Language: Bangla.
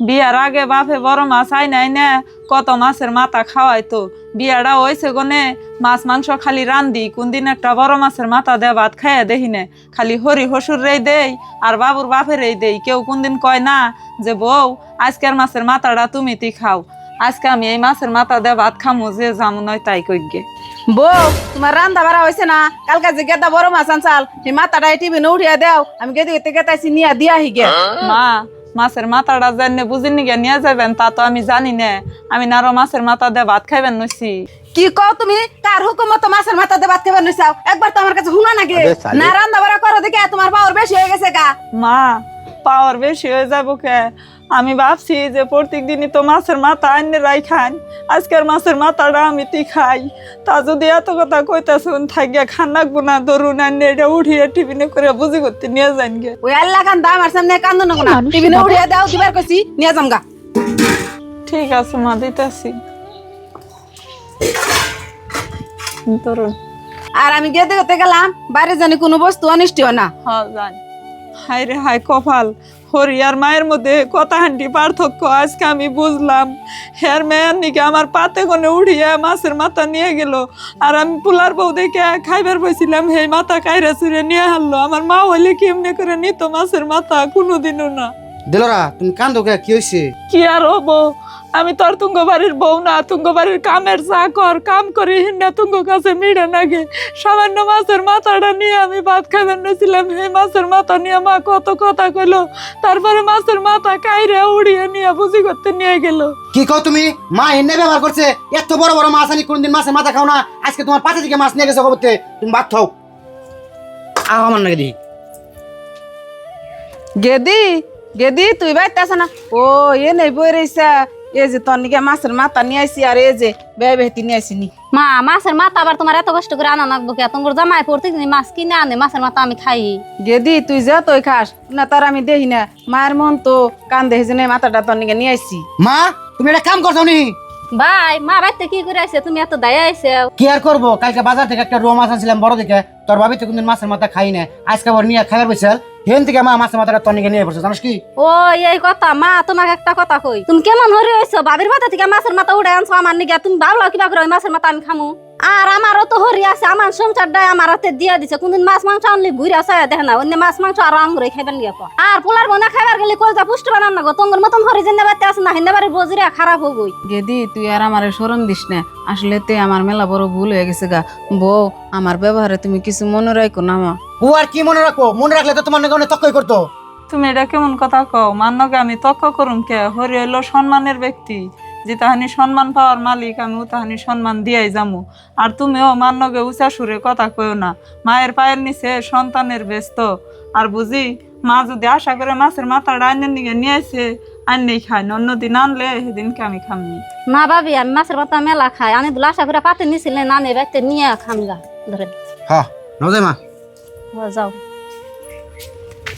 বিয়ার আগে বাপে বড় মাছ আই নাই না কত মাছের মাথা খাওয়াইতো বিয়াটা হয়েছে গনে মাছ মাংস খালি রান্ধি কোনদিন একটা বড় মাছের মাথা দেয়া ভাত খাইয়া দেখি না খালি হরি হসুর রেই দেই আর বাবুর বাপের রেই দেই কেউ কোনদিন কয় না যে বউ আজকের মাছের মাথাটা তুমি তি খাও আজকে আমি এই মাছের মাথা দেয়া ভাত খামো যে যেমন হয় তাই কইগে। বউ তোমার রান্না বাড়া হয়েছে না কালকে যে গেদা বড় মাছ আনছাল সেই মাথাটা টিফিনে উঠিয়া দেও আমি গেদি গেতাইছি নিয়া দিয়া হিগে। মা মাছের মাথাটা জানে বুঝিনি গে নিয়ে যাবেন তা তো আমি জানি না আমি না আরো মাছের মাথা দিয়ে ভাত খাইবেন নইছি। কি কও তুমি কার হুকুম মতো মাছের মাথা দিয়ে ভাত খাবার নিছাও একবার তো আমার কাছে শুনা নাকি না রান্না বাড়া করো দেখে তোমার পাওয়ার বেশি হয়ে গেছে গা। মা পাওয়ার বেশি হয়ে যাবো কে আমি ভাবছি যে প্রত্যেক দিনই তো মাছের মাথা আইনে রাই খান আজকের মাছের মাথাটা আমি তি খাই তা যদি এত কথা কইতাছুন থাকিয়া খান রাখবো না ধরুন আইনে এটা উঠিয়ে টিফিনে করে বুঝি করতে নিয়ে যান গে। ওই আল্লাহ খান দা আমার সামনে কান্দো না টিফিনে উঠিয়া দাও দিবার কইছি নিয়ে যাম গা। ঠিক আছে মা দিতেছি ধরুন। আর আমি গেতে গেতে গেলাম বাইরে জানি কোনো বস্তু অনিষ্ট হয় না। হ্যাঁ জান হাই রে হাই কপাল হরি আর মায়ের মধ্যে কথা হান্ডি পার্থক্য আজকে আমি বুঝলাম হের মেয়ের নিকে আমার পাতে কোনে উঠিয়ে মাছের মাথা নিয়ে গেল আর আমি পোলার বউ দেখে খাইবার বসছিলাম হে মাথা কাইরা চুরে নিয়ে হারলো আমার মা হইলে কেমনে করে নিত মাছের মাথা কোনোদিনও না। দিলরা তুমি কান্দো কে কি হইছে? কি আর হবো আমি তোর তুঙ্গ বাড়ির বউ না তুঙ্গ বাড়ির কামের চাকর কাম করি হিন্না তুঙ্গ কাছে মিড়ে নাগে সামান্য মাছের মাথাটা নিয়ে আমি ভাত খাইবার নিয়েছিলাম এই মাছের মাথা নিয়ে মা কত কথা কইলো তারপরে মাছের মাথা কাইরে উড়িয়ে নিয়ে বুঝি করতে নিয়ে গেল। কি কও তুমি? মা হিন্নে ব্যবহার করছে এত বড় বড় মাছ আনি কোনদিন মাছের মাথা খাও না আজকে তোমার পাতে থেকে মাছ নিয়ে গেছে কবতে তুমি ভাত খাও। আমার নাকি দি গেদি গেদি তুই বাইতে আস না ও এ নেই বই রইছা এ যে তোর নিকে মাছের মাথা নিয়ে আইছি আর এ যে বেয়ে বেহতি নিয়ে আইসি নি। মা মাছের মাথা আবার তোমার এত কষ্ট করে আনা নাকবো কে তোমার জামাই প্রত্যেক দিন মাছ কিনে আনে মাছের মাথা আমি খাই। গেদি তুই যা তুই খাস না তার আমি দেখি না মায়ের মন তো কান দেখি যে মাথাটা তোর নিকে নিয়ে আইছি। মা তুমি এটা কাম করছো নি? ভাই মা বাইতে কি করে আইছে তুমি এত দায়া আইছে? কি আর করবো কালকে বাজার থেকে একটা রুয়া মাছ আনছিলাম বড় দেখে তোর ভাবি তো কোনদিন মাছের মাথা খাই না আজকে আবার নিয়ে খাইবার বসে হেন থেকে মা মাছের মাথাটা তোর নিকে নিয়ে পড়ছে জানিস কি? ও এই কথা মা তোমাকে একটা কথা কই তুমি কেমন হরি হইছো বাবির মাথা থেকে মাছের মাথা উড়ে আনছো আমার নিকে তুমি ভাবলো কিবা করে ওই মাছের মাথা আমি খামু আর আমারও তো হরি আছে আমার সংসারটাই আমার হাতে দিয়া দিছে কোনদিন মাছ মাংস আনলি ঘুরে আসায় দেখে না অন্য মাছ মাংস আর আম করে খাইবেন গিয়ে আর পোলার বোনা খাইবার গেলে কলজা পুষ্টি বানান না গো তোমার মতন হরি জেনে বাড়তে আছে না হিন্দে বাড়ির বজরিয়া খারাপ হবই। গেদি তুই আর আমার শরম দিস না আসলে তে আমার মেলা বড় ভুল হয়ে গেছে গা বউ আমার ব্যবহারে তুমি কিছু মনে রাখো না মা। ও আর কি মনে রাখো মনে রাখলে তো তোমার নাকি তক্কই করতো। তুমি এটা কেমন কথা কও মান্যকে আমি তক্ক করুম কে হরি হইলো সম্মানের ব্যক্তি যে তাহানি সম্মান পাওয়ার মালিক আমি ও তাহানি সম্মান দিয়াই যামু আর তুমিও মান্যকে উঁচা সুরে কথা কইও না মায়ের পায়ের নিচে সন্তানের ব্যস্ত আর বুঝি মা যদি আশা করে মাছের মাথাটা আইনের নিকে নিয়ে আসে আইনেই খাই অন্যদিন আনলে সেদিনকে আমি খামনি। না ভাবি আমি মাছের মাথা মেলা খাই আমি দুলা আশা করে পাতে নিছিলেন নানে বাইতে নিয়ে খামগা ধরে। হ্যাঁ নজে মা যাও।